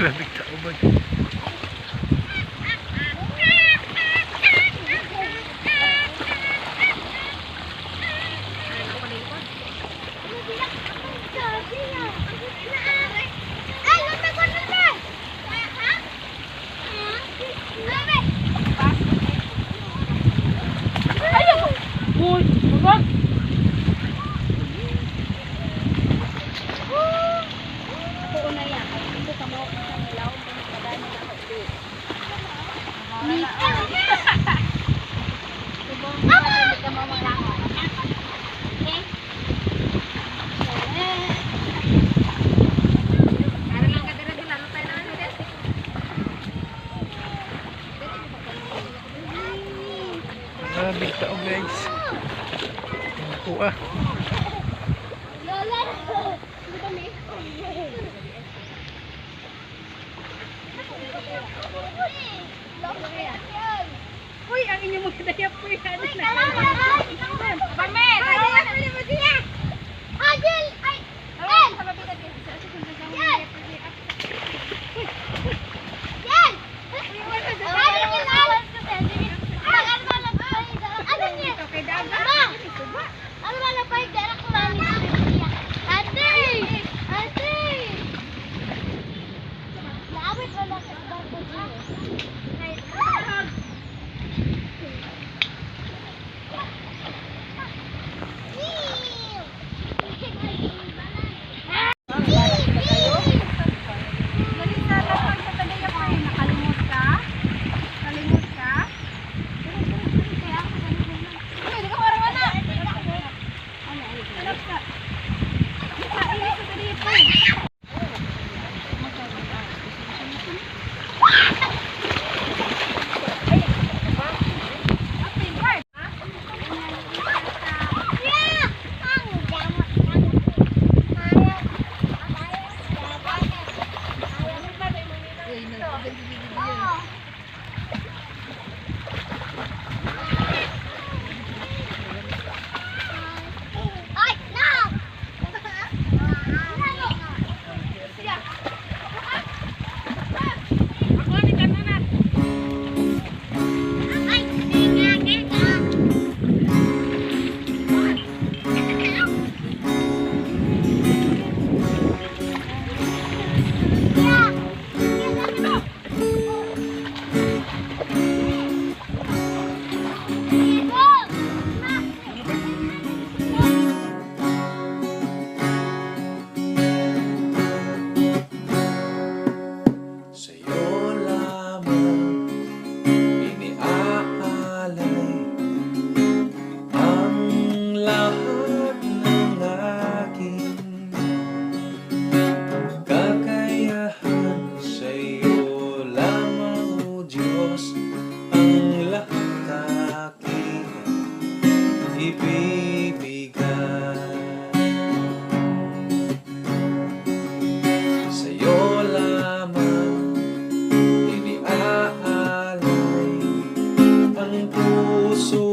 Grabe ka ubod. Uy, wag. Ako na yan. Ito ka mo sa ilaw. Kadami na ako ulit. Hindi ka mo malangon. Okay? Para lang ka dira lalo tayo na ano din. Grabe ka guys. Ako ah. Uy, ang inyong magdaya po yan. Bame! Adil! Ay! El! Yan! Yan! Ano ba na pa yung darak ko lang? Ate! Ate! Naawit wala ka sa barko dito. Puso